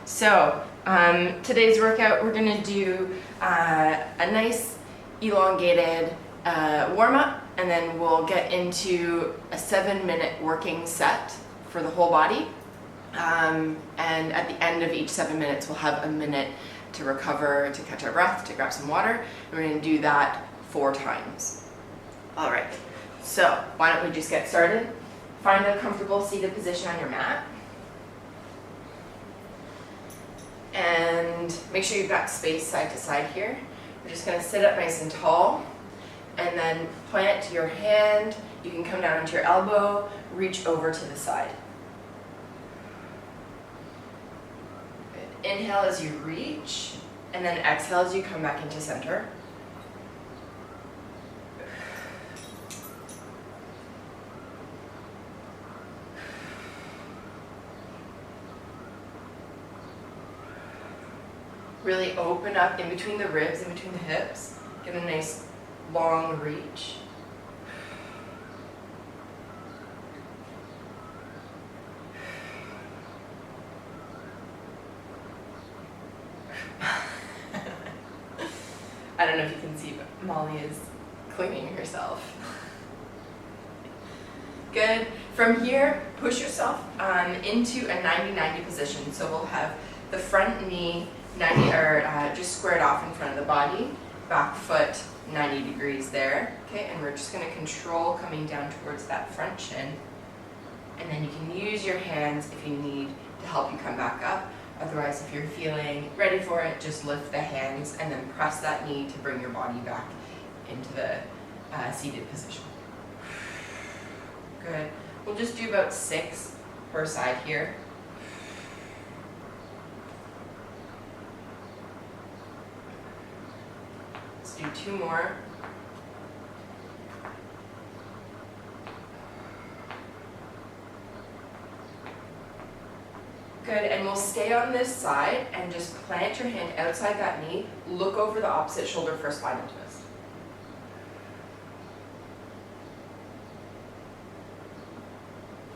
So today's workout, we're going to do a nice elongated warm-up, and then we'll get into a 7-minute working set for the whole body. And at the end of each 7 minutes, we'll have a minute to recover, to catch our breath, to grab some water. We're going to do that 4 times. All right, so why don't we just get started? Find a comfortable seated position on your mat. And make sure you've got space side to side here. We're just going to sit up nice and tall, and then plant your hand. You can come down onto your elbow, reach over to the side. Good. Inhale as you reach, and then exhale as you come back into center. Really open up in between the ribs, in between the hips. Get a nice long reach. I don't know if you can see, but Molly is cleaning herself. Good. From here, push yourself into a 90-90 position. So we'll have the front knee 90 or just squared off in front of the body, back foot 90 degrees there. Okay, and we're just going to control coming down towards that front shin, and then you can use your hands if you need to help you come back up. Otherwise, if you're feeling ready for it, just lift the hands and then press that knee to bring your body back into the seated position. Good. We'll just do about 6 per side here. Do 2 more. Good, and we'll stay on this side and just plant your hand outside that knee. Look over the opposite shoulder for a spinal twist.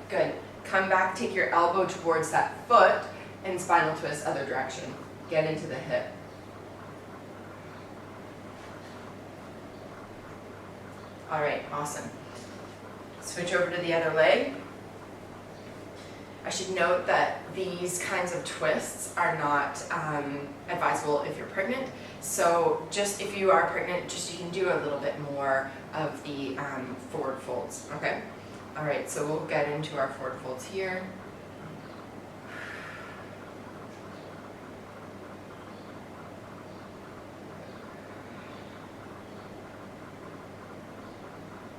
Good. Come back, take your elbow towards that foot and spinal twist other direction. Get into the hip. All right, awesome. Switch over to the other leg. I should note that these kinds of twists are not advisable if you're pregnant. So just if you are pregnant, just you can do a little bit more of the forward folds, okay? All right, so we'll get into our forward folds here.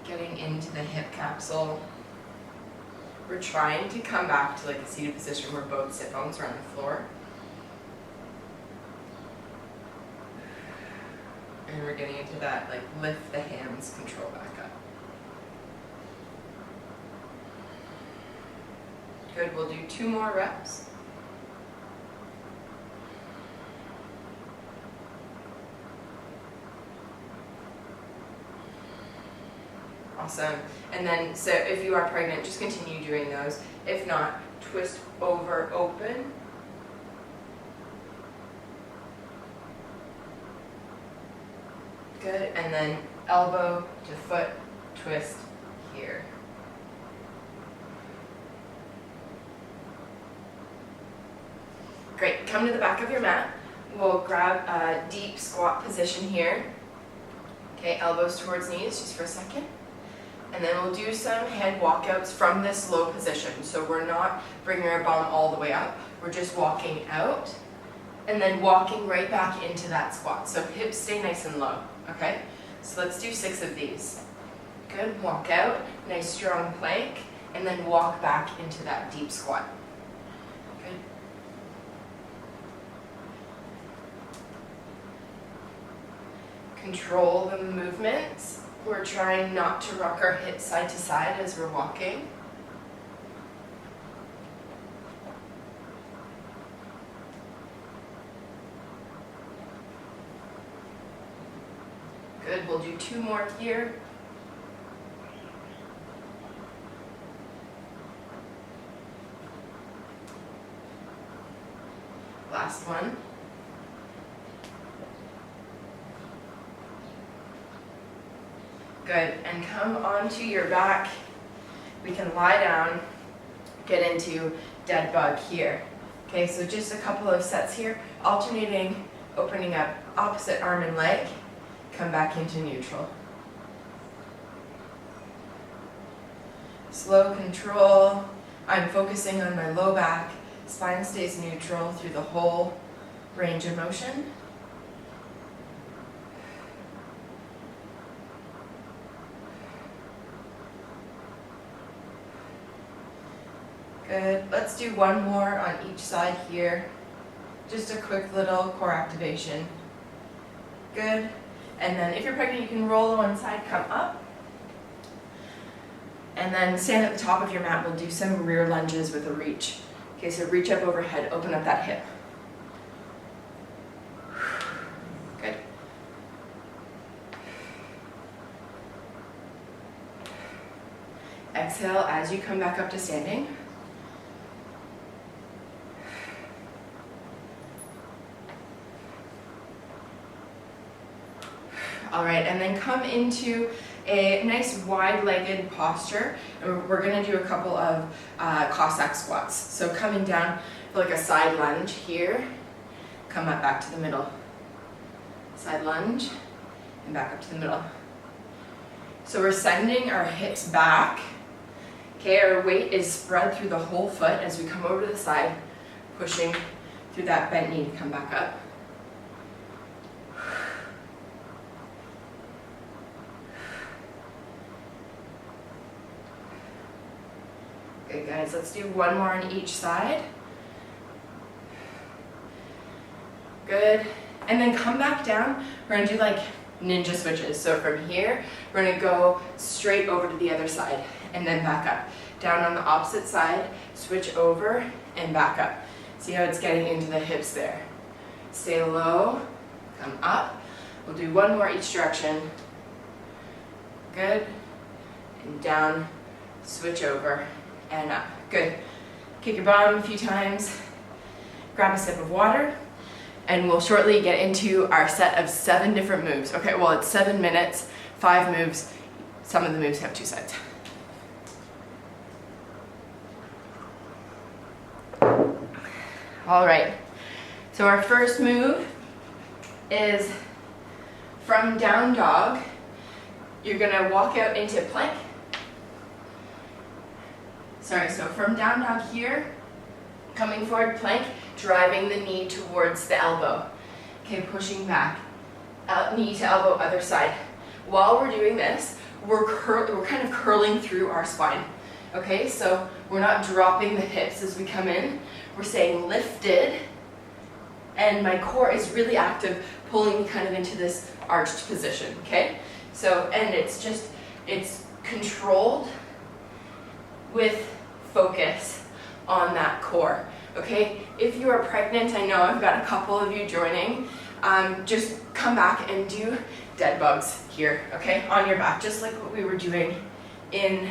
Getting into the hip capsule. We're trying to come back to like a seated position where both sit bones are on the floor. And we're getting into that, like lift the hands, control back up. Good, we'll do 2 more reps. Awesome. And then, so if you are pregnant, just continue doing those. If not, twist over, open. Good. And then elbow to foot, twist here. Great. Come to the back of your mat. We'll grab a deep squat position here. Okay, elbows towards knees just for a second. And then we'll do some head walkouts from this low position. So we're not bringing our bum all the way up. We're just walking out and then walking right back into that squat. So hips stay nice and low, okay? So let's do 6 of these. Good, walk out, nice strong plank, and then walk back into that deep squat. Good. Control the movements. We're trying not to rock our hips side to side as we're walking. Good, we'll do 2 more here. Last one. Good, and come onto your back. We can lie down, get into dead bug here. Okay, so just a couple of sets here, alternating, opening up opposite arm and leg, come back into neutral. Slow control, I'm focusing on my low back, spine stays neutral through the whole range of motion. Good, let's do one more on each side here. Just a quick little core activation. Good, and then if you're pregnant, you can roll to one side, come up. And then stand at the top of your mat, we'll do some rear lunges with a reach. Okay, so reach up overhead, open up that hip. Good. Exhale as you come back up to standing. All right, and then come into a nice wide-legged posture. And we're gonna do a couple of Cossack squats. So coming down for like a side lunge here, come up back to the middle. Side lunge, and back up to the middle. So we're sending our hips back. Okay, our weight is spread through the whole foot as we come over to the side, pushing through that bent knee to come back up. Good, guys, let's do one more on each side. Good, and then come back down. We're gonna do like ninja switches. So from here, we're gonna go straight over to the other side and then back up. Down on the opposite side, switch over and back up. See how it's getting into the hips there. Stay low, come up. We'll do one more each direction. Good, and down, switch over, and up. Good. Kick your bottom a few times. Grab a sip of water. And we'll shortly get into our set of 7 different moves. Okay, well, it's 7 minutes, 5 moves. Some of the moves have 2 sides. All right, so our first move is from down dog. You're gonna walk out into plank. Sorry, so from down dog here, coming forward, plank, driving the knee towards the elbow. Okay, pushing back, knee to elbow, other side. While we're doing this, we're kind of curling through our spine. Okay, so we're not dropping the hips as we come in. We're staying lifted, and my core is really active, pulling me kind of into this arched position, okay? So, and it's controlled with focus on that core. Okay, if you are pregnant, I know I've got a couple of you joining, just come back and do dead bugs here, okay, on your back, just like what we were doing in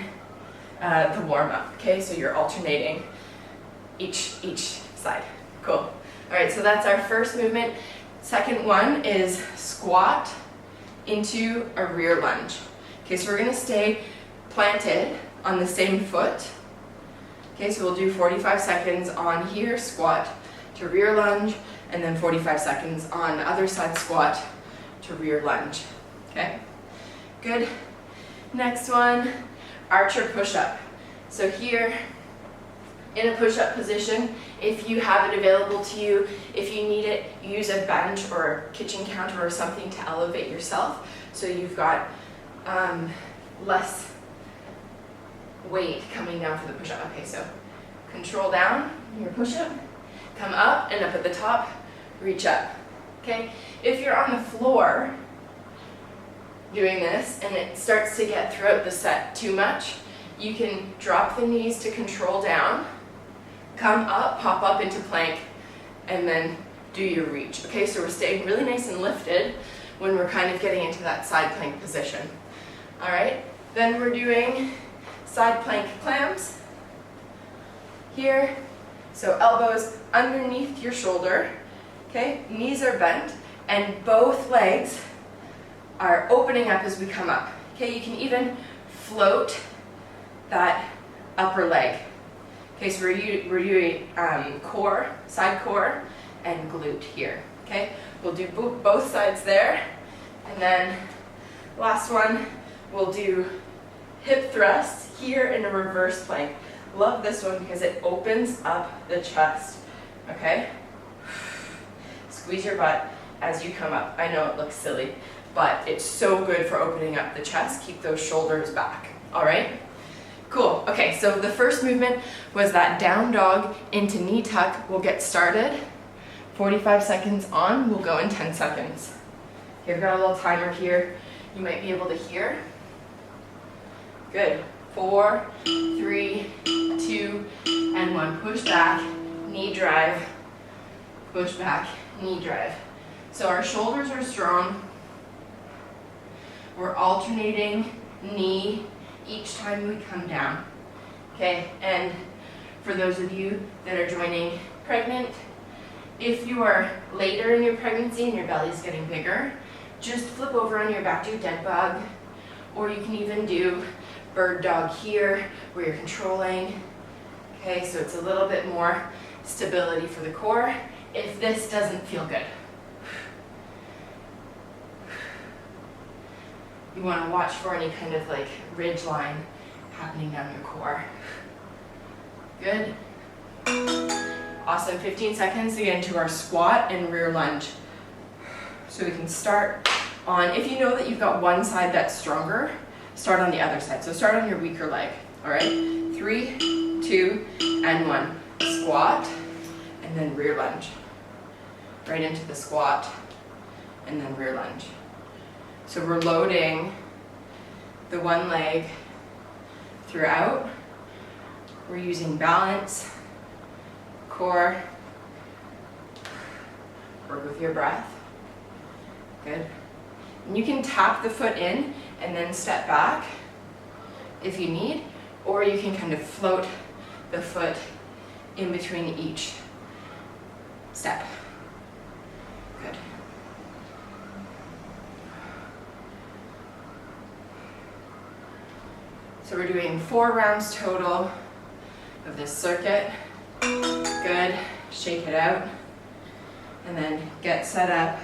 the warm-up, okay, so you're alternating each side. Cool. All right, so that's our first movement. Second one is squat into a rear lunge. Okay, so we're gonna stay planted on the same foot. Okay, so we'll do 45 seconds on here, squat to rear lunge, and then 45 seconds on other side, squat to rear lunge. Okay, good. Next one, archer push-up. So here, in a push-up position, if you have it available to you, if you need it, use a bench or a kitchen counter or something to elevate yourself so you've got less weight coming down for the push-up. Okay, so control down your push-up, come up and up at the top, reach up. Okay, if you're on the floor doing this and it starts to get throughout the set too much, you can drop the knees to control down, come up, pop up into plank, and then do your reach. Okay, so we're staying really nice and lifted when we're kind of getting into that side plank position. All right, then we're doing side plank clams. Here, So elbows underneath your shoulder, okay? Knees are bent, and both legs are opening up as we come up. Okay, you can even float that upper leg. Okay, so we're doing core, side core, and glute here. Okay, we'll do both sides there, and then last one, we'll do hip thrusts here in a reverse plank. Love this one because it opens up the chest. Okay, squeeze your butt as you come up. I know it looks silly, but it's so good for opening up the chest. Keep those shoulders back. All right. Cool. Okay, so the first movement was that down dog into knee tuck. We'll get started. 45 seconds on, we'll go in 10 seconds. Okay, we've got a little timer here. You might be able to hear. Good. 4, 3, 2, and 1. Push back, knee drive. Push back, knee drive. So our shoulders are strong. We're alternating knee each time we come down, okay? And for those of you that are joining pregnant, if you are later in your pregnancy and your belly's getting bigger, just flip over on your back, do dead bug, or you can even do bird dog here where you're controlling, okay? So it's a little bit more stability for the core if this doesn't feel good. You want to watch for any kind of like ridge line happening down your core. Good. Awesome. 15 seconds to get into our squat and rear lunge. So we can start on, if you know that you've got one side that's stronger, start on the other side. So start on your weaker leg. All right. 3, 2, and 1. Squat and then rear lunge. Right into the squat and then rear lunge. So we're loading the one leg throughout. We're using balance, core, work with your breath. Good. And you can tap the foot in and then step back if you need, or you can kind of float the foot in between each step. Good. So we're doing 4 rounds total of this circuit. Good. Shake it out. And then get set up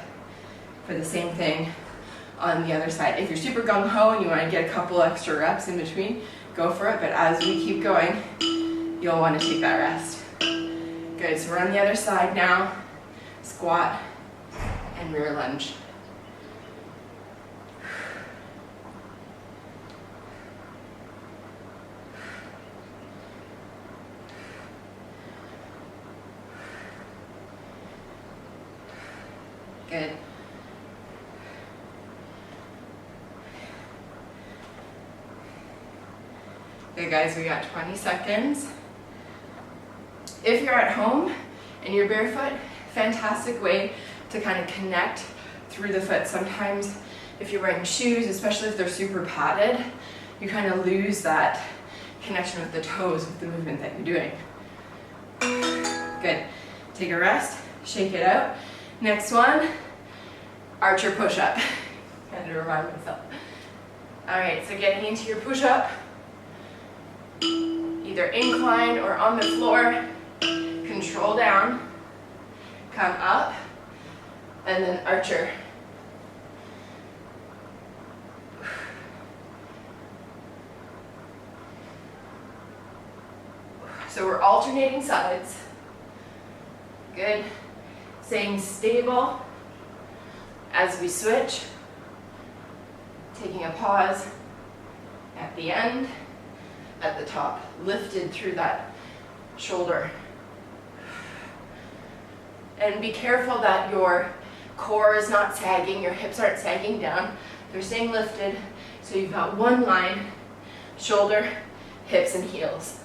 for the same thing on the other side. If you're super gung-ho and you want to get a couple extra reps in between, go for it. But as we keep going, you'll want to take that rest. Good. So we're on the other side now. Squat and rear lunge. Good. Okay guys, we got 20 seconds. If you're at home and you're barefoot, fantastic way to kind of connect through the foot. Sometimes if you're wearing shoes, especially if they're super padded, you kind of lose that connection with the toes with the movement that you're doing. Good. Take a rest, shake it out. Next one, archer push-up. I had to remind myself. All right, so getting into your push-up, either incline or on the floor, control down, come up, and then archer. So we're alternating sides. Good. Staying stable as we switch. Taking a pause at the end, at the top, lifted through that shoulder. And be careful that your core is not sagging, your hips aren't sagging down. They're staying lifted, so you've got one line, shoulder, hips, and heels.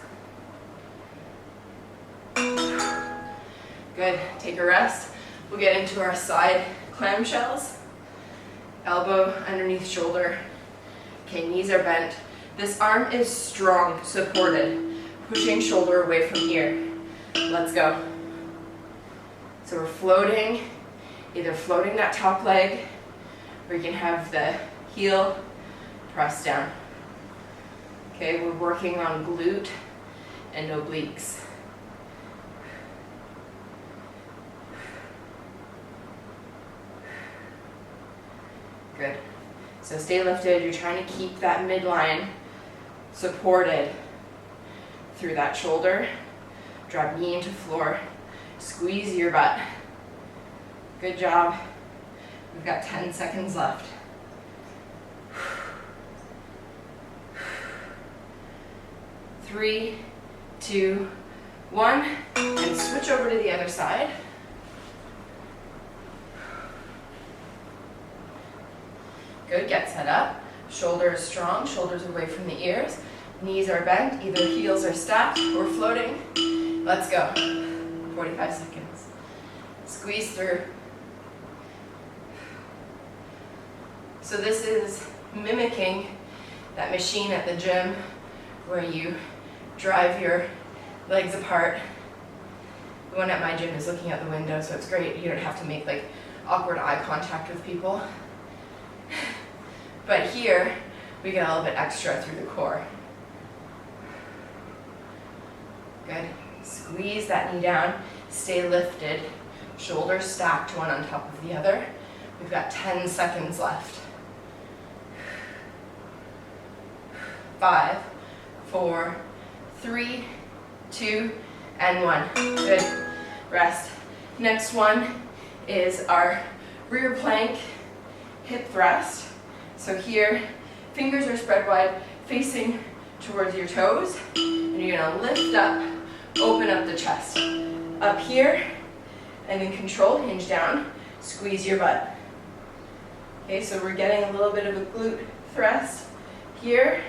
Good, take a rest. We'll get into our side clamshells. Elbow underneath shoulder. Okay, knees are bent. This arm is strong, supported, pushing shoulder away from ear. Let's go. So we're floating, either floating that top leg, or you can have the heel press down. Okay, we're working on glute and obliques. Good. So stay lifted. You're trying to keep that midline supported through that shoulder. Drop knee into floor. Squeeze your butt. Good job. We've got 10 seconds left. Three, two, one, and switch over to the other side. Good, get set up. Shoulders strong, shoulders away from the ears. Knees are bent, either heels are stacked or floating. Let's go. 45 seconds. Squeeze through. So this is mimicking that machine at the gym where you drive your legs apart. The one at my gym is looking out the window, so it's great. You don't have to make like awkward eye contact with people. But here, we get a little bit extra through the core. Good. Squeeze that knee down. Stay lifted. Shoulders stacked, one on top of the other. We've got 10 seconds left. 5, 4, 3, 2, and 1. Good. Rest. Next one is our rear plank hip thrust. So here, fingers are spread wide, facing towards your toes, and you're gonna lift up, open up the chest. Up here, and in control, hinge down, squeeze your butt. Okay, so we're getting a little bit of a glute thrust here,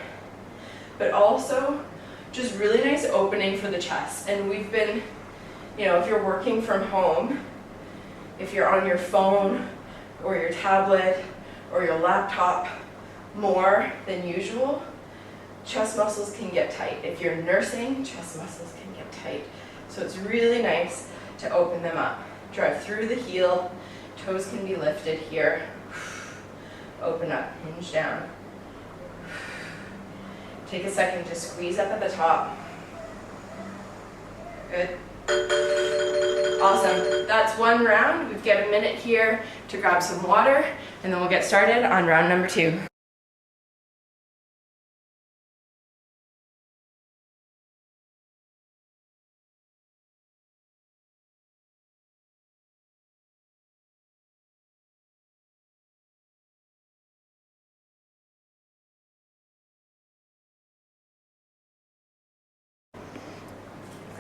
but also just really nice opening for the chest. And we've been, if you're working from home, if you're on your phone or your tablet or your laptop more than usual, chest muscles can get tight. If you're nursing, chest muscles can get tight. So it's really nice to open them up. Drive through the heel, toes can be lifted here. Open up, hinge down. Take a second to squeeze up at the top. Good. Awesome. That's one round. We've got a minute here to grab some water, and then we'll get started on round number 2.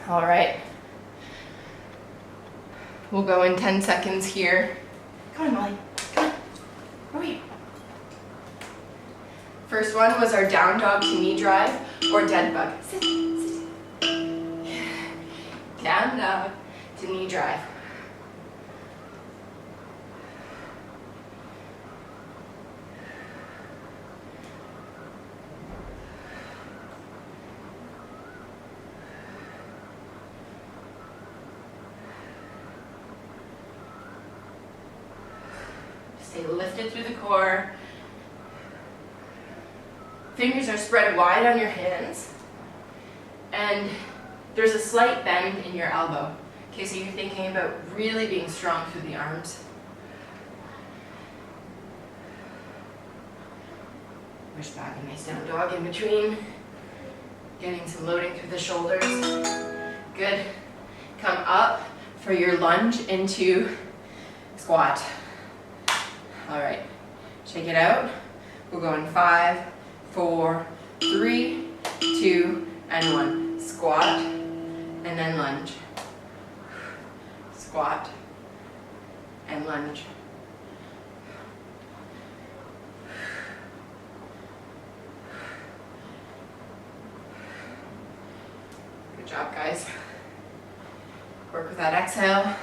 All right. We'll go in 10 seconds here. Come on, Molly. Come on. Where are you? First one was our down dog to knee drive or dead bug. Sit, sit. Down dog to knee drive. Stay lifted through the core. Fingers are spread wide on your hands. And there's a slight bend in your elbow. Okay, so you're thinking about really being strong through the arms. Push back a nice down dog in between. Getting some loading through the shoulders. Good. Come up for your lunge into squat. All right, shake it out. We'll go in 5, 4, 3, 2, and 1. Squat, and then lunge. Squat, and lunge. Good job, guys. Work with that exhale.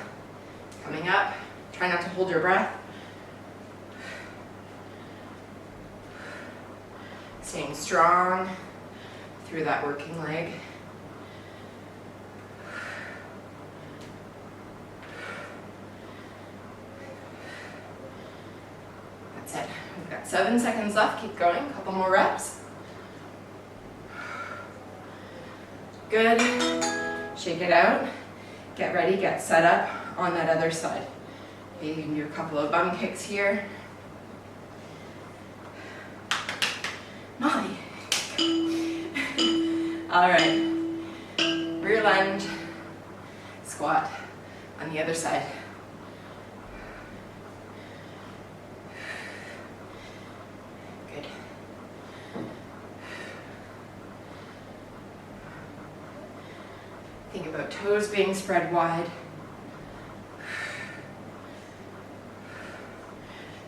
Coming up. Try not to hold your breath. Staying strong through that working leg. 7 seconds left, keep going, a couple more reps. Good, shake it out, get ready, get set up on that other side. Okay, you can do a couple of bum kicks here. Molly. All right, rear lunge, squat on the other side. Good. Think about toes being spread wide.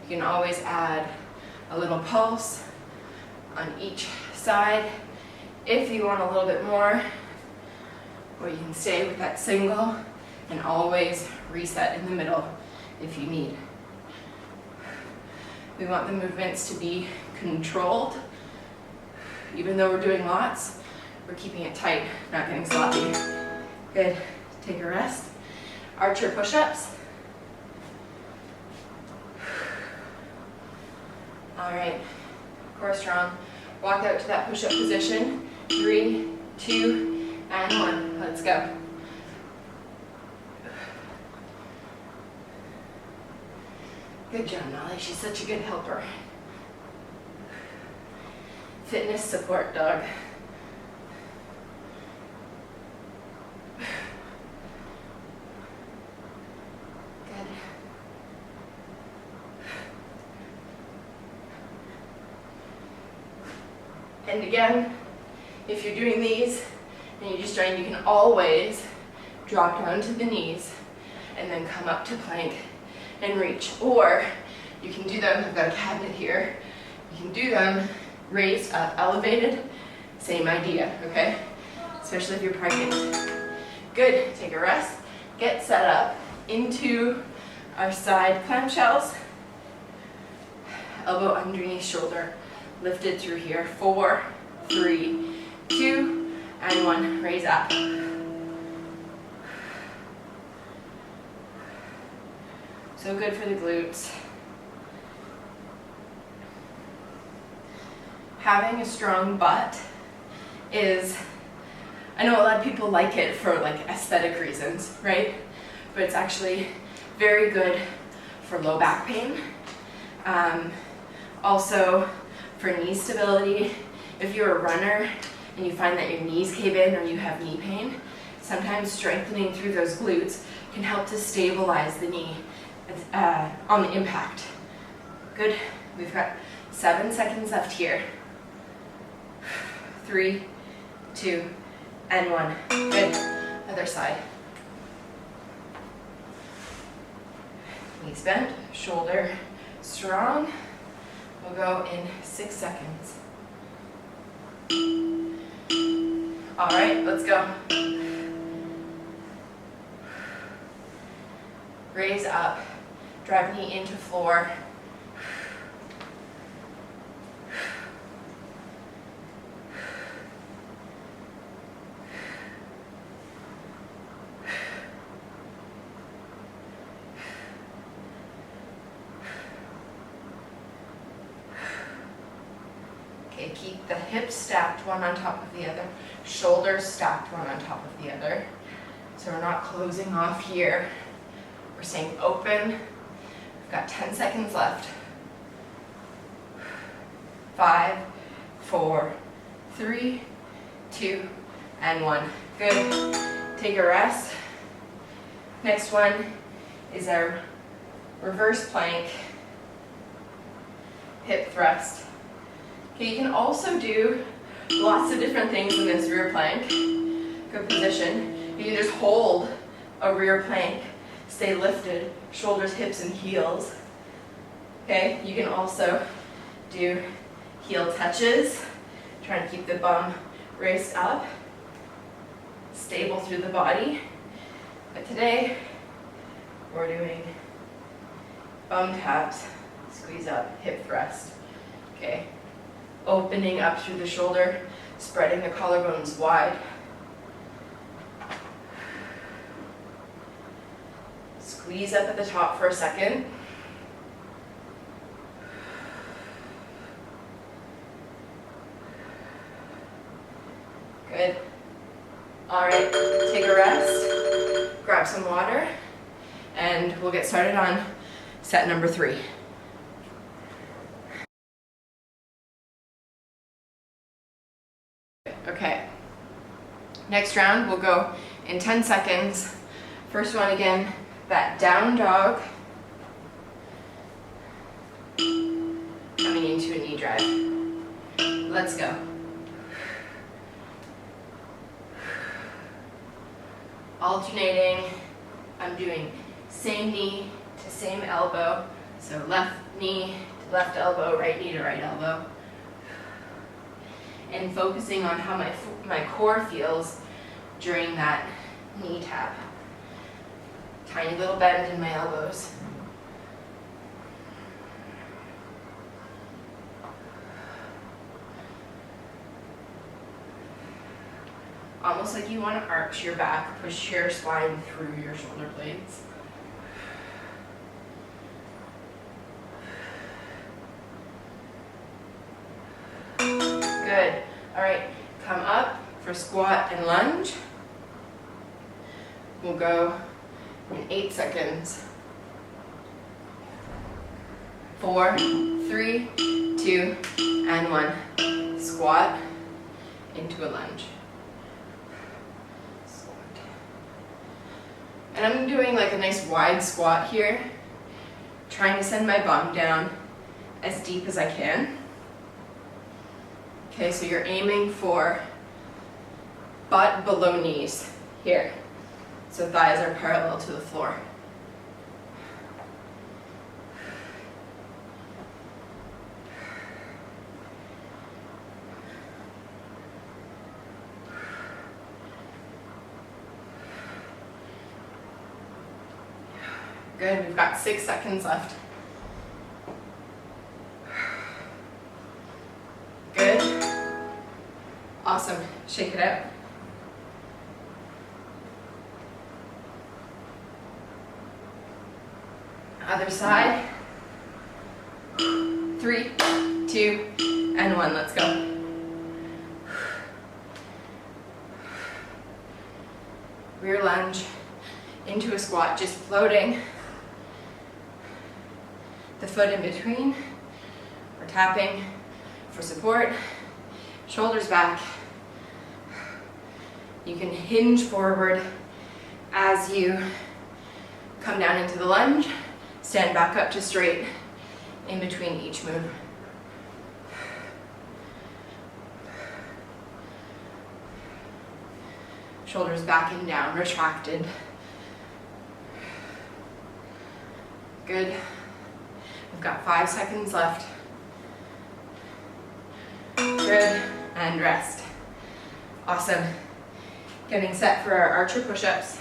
You can always add a little pulse on each side if you want a little bit more, or you can stay with that single and always reset in the middle if you need. We want the movements to be controlled. Even though we're doing lots, we're keeping it tight, not getting sloppy. Good, take a rest. Archer push-ups. All right, core strong. Walk out to that push-up position. 3, 2, and 1. Let's go. Good job, Molly. She's such a good helper. Fitness support dog. Good. And again, if you're doing these and you just join, you can always drop down to the knees and then come up to plank and reach. Or you can do them, I've got a cabinet here, you can do them raised up, elevated, same idea, okay? Especially if you're pregnant. Good, take a rest, get set up into our side clamshells, elbow underneath shoulder, lifted through here. 4, 3, 2, and 1, raise up. So good for the glutes. Having a strong butt is, I know a lot of people like it for like aesthetic reasons, right? But it's actually very good for low back pain. Also for knee stability. If you're a runner and you find that your knees cave in or you have knee pain, sometimes strengthening through those glutes can help to stabilize the knee on the impact. Good, we've got 7 seconds left here. 3, 2, and 1. Good, other side. Knees bent, shoulder strong. We'll go in 6 seconds. All right, let's go. Raise up, drive knee into floor. Okay, keep the hips stacked one on top of the other, shoulders stacked one on top of the other. So we're not closing off here. We're staying open. We've got 10 seconds left. 5, 4, 3, 2, and 1. Good. Take a rest. Next one is our reverse plank, hip thrust. Okay, you can also do lots of different things in this rear plank. Good position. You can just hold a rear plank, stay lifted, shoulders, hips, and heels. Okay, you can also do heel touches, trying to keep the bum raised up, stable through the body. But today, we're doing bum taps, squeeze up, hip thrust. Okay, opening up through the shoulder, spreading the collarbones wide. Squeeze up at the top for a second. Good. All right, take a rest, grab some water, and we'll get started on set number 3. Okay, next round we'll go in 10 seconds. First one again, that down dog, coming into a knee drive. Let's go. Alternating, I'm doing same knee to same elbow. So left knee to left elbow, right knee to right elbow. And focusing on how my core feels during that knee tap. Tiny little bend in my elbows. Almost like you want to arch your back, push your spine through your shoulder blades. Good. All right, come up for squat and lunge. We'll go in 8 seconds. 4, 3, 2, and 1. Squat into a lunge. Squat. And I'm doing like a nice wide squat here, trying to send my bum down as deep as I can. Okay, so you're aiming for butt below knees here. So thighs are parallel to the floor. Good, we've got 6 seconds left. Good. Awesome, shake it out. Other side. 3, 2, and 1, let's go. Rear lunge into a squat, just floating the foot in between. We're tapping for support, shoulders back. You can hinge forward as you come down into the lunge, stand back up to straight in between each move. Shoulders back and down, retracted. Good. We've got 5 seconds left. Good, and rest. Awesome. Getting set for our archer push-ups.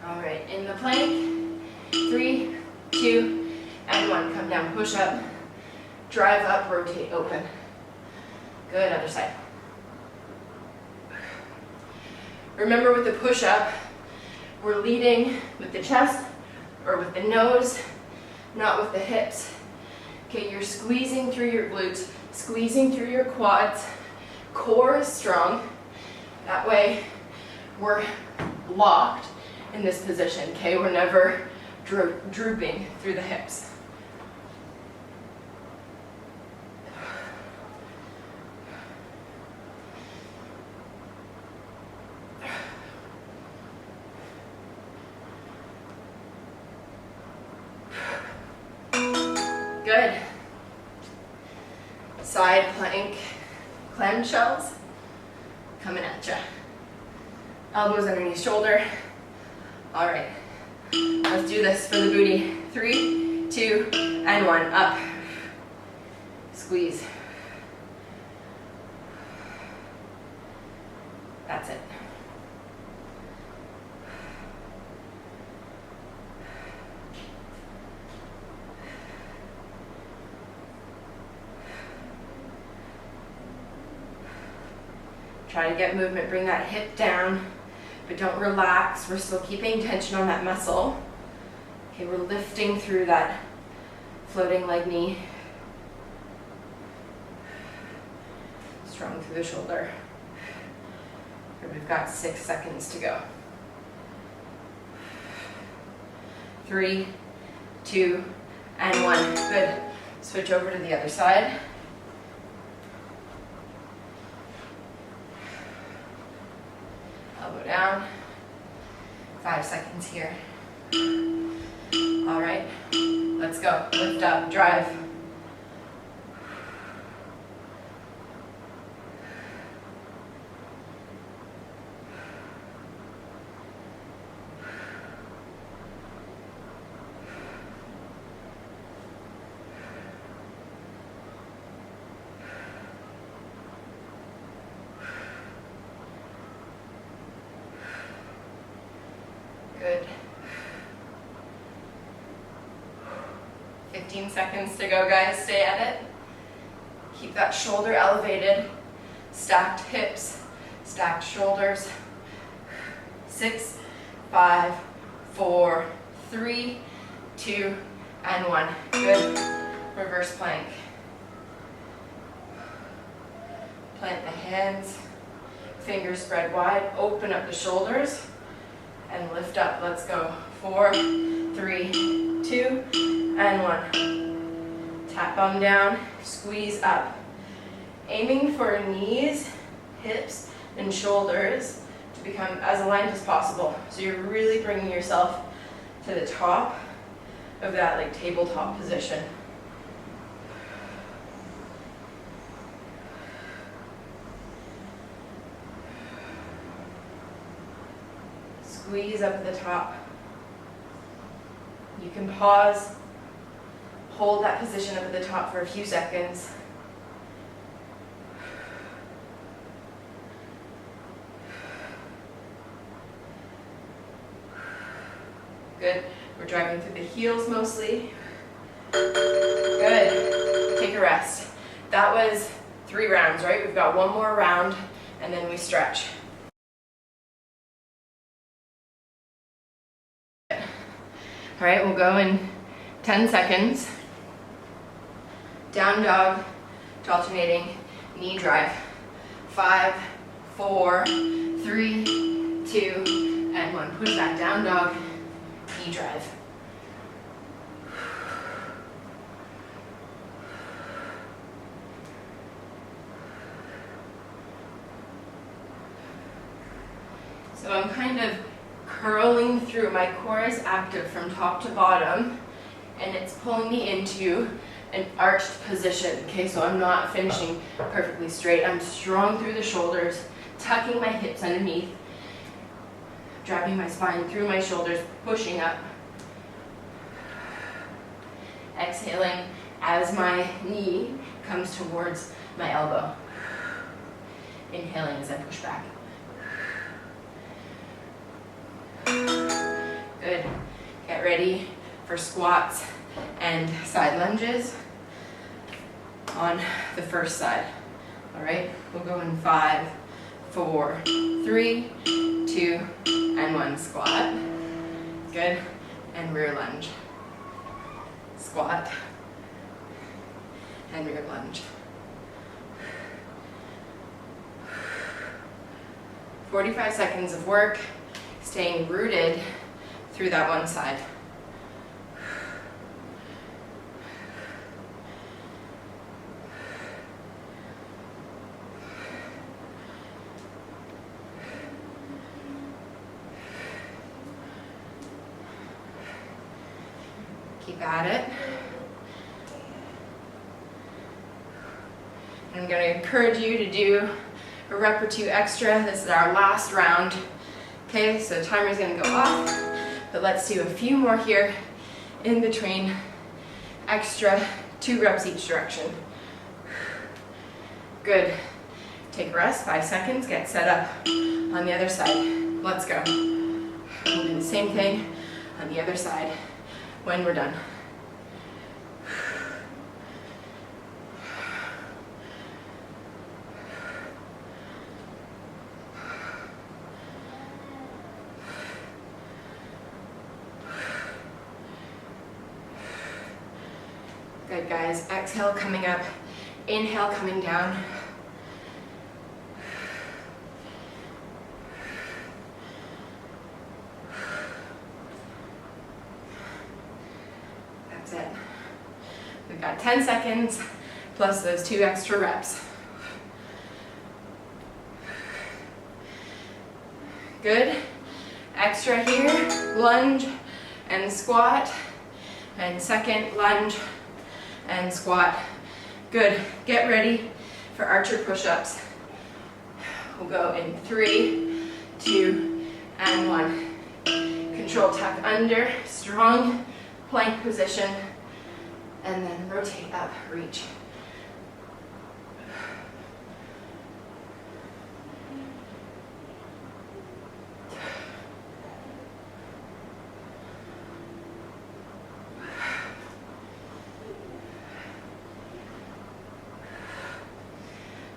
All right, in the plank, 3, 2, and 1. Come down, push up, drive up, rotate, open. Good, other side. Remember with the push-up, we're leading with the chest or with the nose, not with the hips. Okay, you're squeezing through your glutes, squeezing through your quads. Core is strong. That way, we're locked in this position, okay? We're never drooping through the hips. Good. Side plank clamshells coming at you. Elbows underneath shoulder. All right, let's do this for the booty. 3, 2, and 1. Up. Squeeze. That's it. Try to get movement, bring that hip down, but don't relax. We're still keeping tension on that muscle. Okay, we're lifting through that floating leg knee. strong through the shoulder. We've got 6 seconds to go. 3, 2, and 1. Good. Switch over to the other side. Elbow down. 5 seconds here. All right, let's go. Lift up, drive. Good. 15 seconds to go, guys. Stay at it. Keep that shoulder elevated. Stacked hips, stacked shoulders. 6, 5, 4, 3, 2, and 1. Good. Reverse plank. Plant the hands. Fingers spread wide. Open up the shoulders. And lift up. Let's go. 4, 3, 2, and 1. Tap bum down, squeeze up. Aiming for knees, hips, and shoulders to become as aligned as possible. So you're really bringing yourself to the top of that like tabletop position. Squeeze up at the top. You can pause, hold that position up at the top for a few seconds. Good. We're driving through the heels mostly. Good. Take a rest. That was 3 rounds, right? We've got 1 more round and then we stretch. All right, we'll go in 10 seconds. Down dog to alternating knee drive. 5, 4, 3, 2, and 1. Push back, down dog, knee drive. So I'm kind of curling through. My core is active from top to bottom, and it's pulling me into an arched position. Okay, so I'm not finishing perfectly straight. I'm strong through the shoulders, tucking my hips underneath, driving my spine through my shoulders, pushing up. Exhaling as my knee comes towards my elbow. Inhaling as I push back. Good. Get ready for squats and side lunges on the first side. All right, we'll go in 5, 4, 3, 2, and 1. Squat. Good. And rear lunge. Squat and rear lunge. 45 seconds of work, staying rooted through that one side. Keep at it. I'm going to encourage you to do a rep or 2 extra. This is our last round. Okay, so the timer's going to go off, but let's do a few more here in between. Extra 2 reps each direction. Good. Take a rest, 5 seconds, get set up on the other side. Let's go. We'll do the same thing on the other side when we're done. Good, guys. Exhale coming up, inhale coming down. 10 seconds plus those 2 extra reps. Good. Extra here, lunge and squat, and second lunge and squat. Good. Get ready for archer push-ups. We'll go in 3, 2, and 1. Control tuck under, strong plank position, and then rotate up, reach.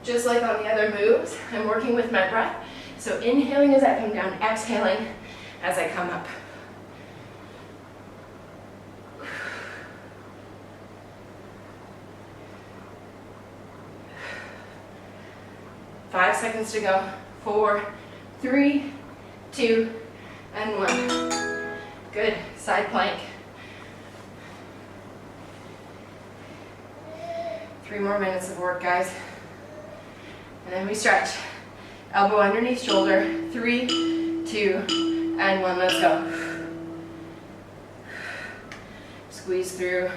Just like on the other moves, I'm working with my breath. So inhaling as I come down, exhaling as I come up. 5 seconds to go. 4, 3, 2, and 1. Good. Side plank. 3 more minutes of work, guys. And then we stretch. Elbow underneath shoulder. 3, 2, and 1. Let's go. Squeeze through.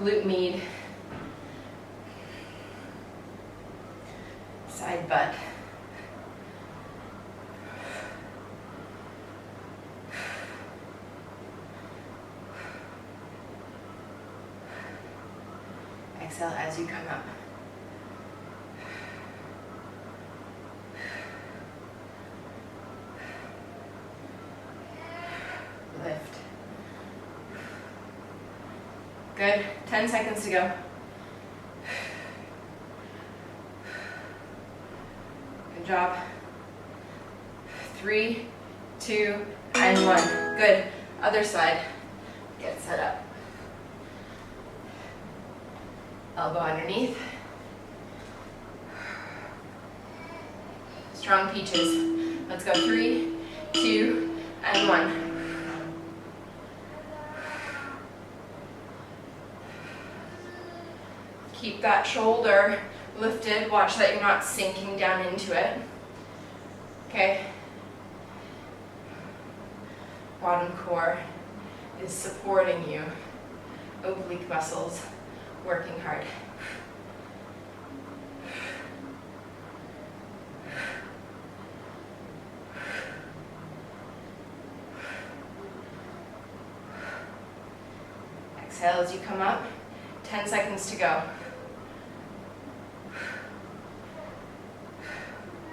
Glute med. Side butt. Exhale as you come up. Lift. Good. 10 seconds to go. Good job. 3, 2, and 1. Good. Other side. Get set up. Elbow underneath. Strong peaches. Let's go. 3, 2, and 1. Keep that shoulder lifted. Watch that you're not sinking down into it. Okay. Bottom core is supporting you. Oblique muscles working hard. Exhale as you come up. 10 seconds to go.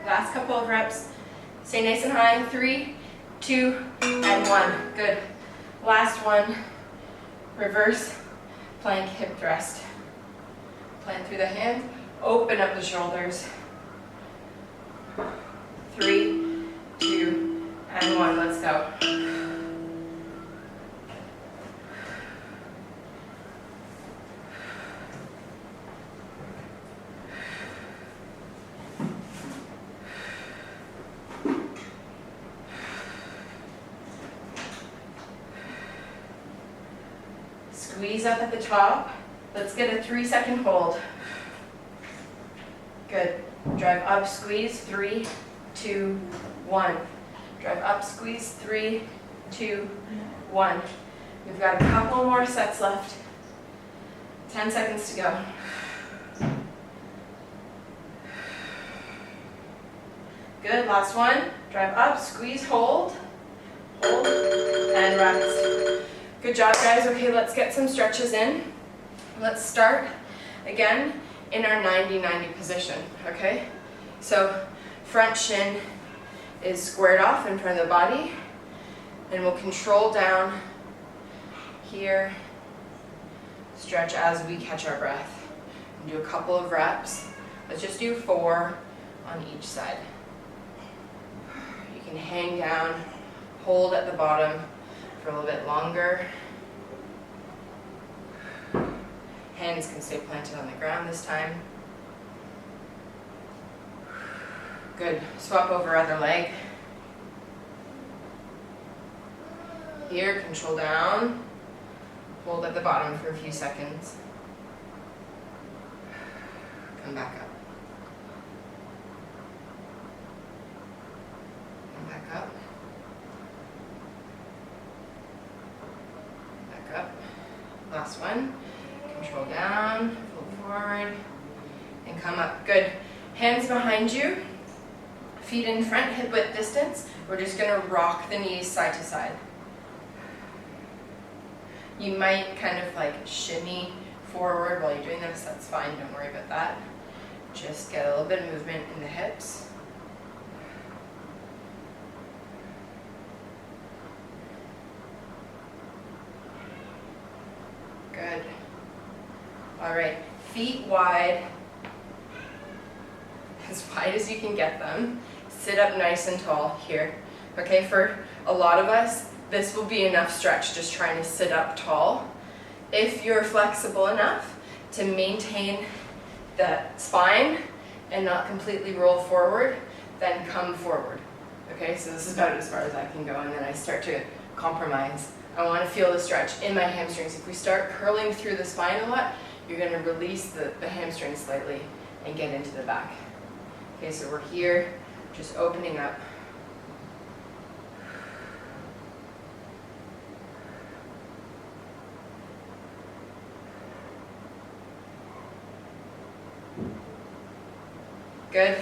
Last couple of reps. Stay nice and high. 3, 2, and 1. Good. Last one. Reverse plank hip thrust. Plant through the hands. Open up the shoulders. 3, 2, and 1. Let's go. Squeeze up at the top. Let's get a 3-second hold. Good. Drive up, squeeze. 3, 2, 1. Drive up, squeeze. 3, 2, 1. We've got a couple more sets left. 10 seconds to go. Good. Last one. Drive up, squeeze, hold, and rest. Good job, guys. Okay, let's get some stretches in. Let's start again in our 90-90 position, okay? So front shin is squared off in front of the body, and we'll control down here, stretch as we catch our breath. And do a couple of reps. Let's just do 4 on each side. You can hang down, hold at the bottom for a little bit longer. Hands can stay planted on the ground this time. Good. Swap over other leg. Here, control down. Hold at the bottom for a few seconds. Come back up. Come back up. Back up. Last one. Control down, fold forward, and come up. Good. Hands behind you, feet in front, hip width distance. We're just going to rock the knees side to side. You might kind of like shimmy forward while you're doing this. That's fine. Don't worry about that. Just get a little bit of movement in the hips. Good. All right, feet wide as you can get them. Sit up nice and tall here. Okay, for a lot of us, this will be enough stretch, just trying to sit up tall. If you're flexible enough to maintain the spine and not completely roll forward, then come forward. Okay, so this is about as far as I can go, and then I start to compromise. I want to feel the stretch in my hamstrings. If we start curling through the spine a lot, you're going to release the hamstring slightly and get into the back. Okay, so we're here, just opening up. Good.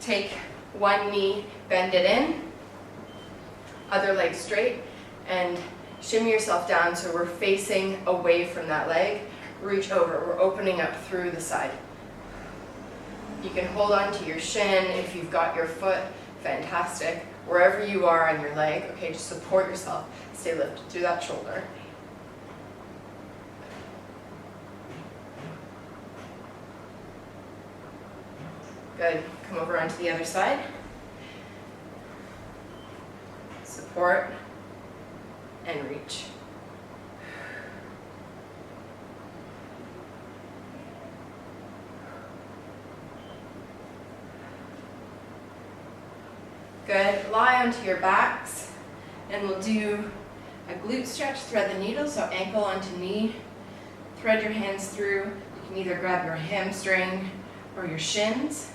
Take one knee, bend it in, other leg straight, and shimmy yourself down so we're facing away from that leg. Reach over. We're opening up through the side. You can hold on to your shin if you've got your foot. Fantastic. Wherever you are on your leg, okay, just support yourself. Stay lifted through that shoulder. Good. Come over onto the other side. Support and reach. Good. Lie onto your backs, and we'll do a glute stretch. Thread the needle, so ankle onto knee. Thread your hands through. You can either grab your hamstring or your shins.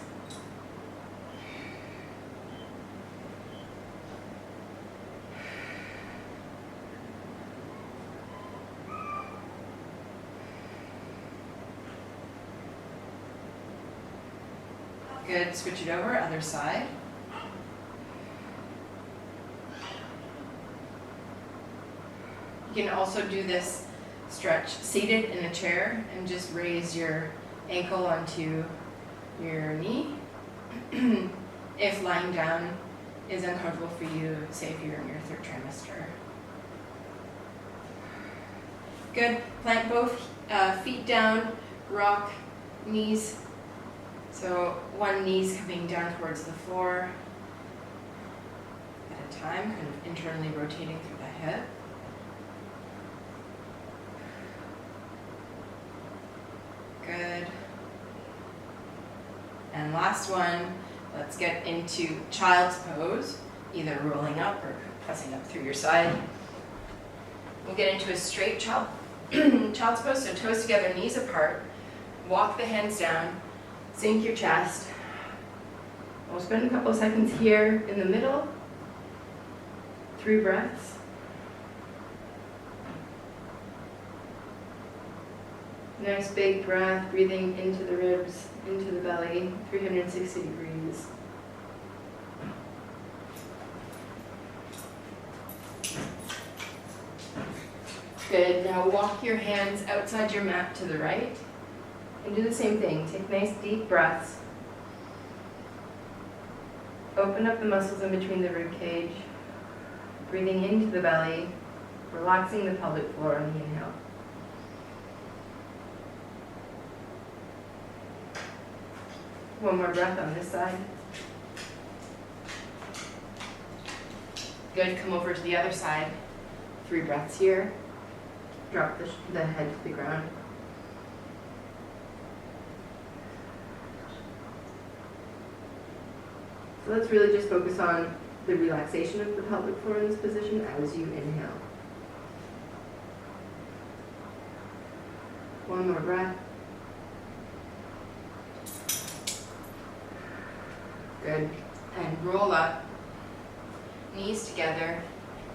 Good. Switch it over, other side. You can also do this stretch seated in a chair and just raise your ankle onto your knee. If lying down is uncomfortable for you, say if you're in your third trimester. Good. Plant both feet down, rock, knees. So one knee's coming down towards the floor at a time, kind of internally rotating through the hip. Good. And last one, let's get into child's pose, either rolling up or pressing up through your side. We'll get into a straight child's pose, so toes together, knees apart. Walk the hands down, sink your chest. We'll spend a couple of seconds here in the middle. 3 breaths. Nice big breath, breathing into the ribs, into the belly, 360 degrees. Good, now walk your hands outside your mat to the right and do the same thing. Take nice deep breaths. Open up the muscles in between the rib cage, breathing into the belly, relaxing the pelvic floor on the inhale. One more breath on this side. Good, come over to the other side. 3 breaths here. Drop the head to the ground. So let's really just focus on the relaxation of the pelvic floor in this position as you inhale. One more breath. Good. And roll up, knees together,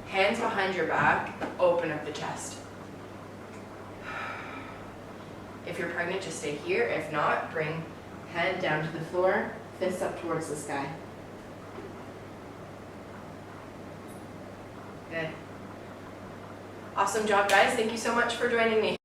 hands behind your back, open up the chest. If you're pregnant, just stay here. If not, bring head down to the floor, fists up towards the sky. Good. Awesome job, guys. Thank you so much for joining me.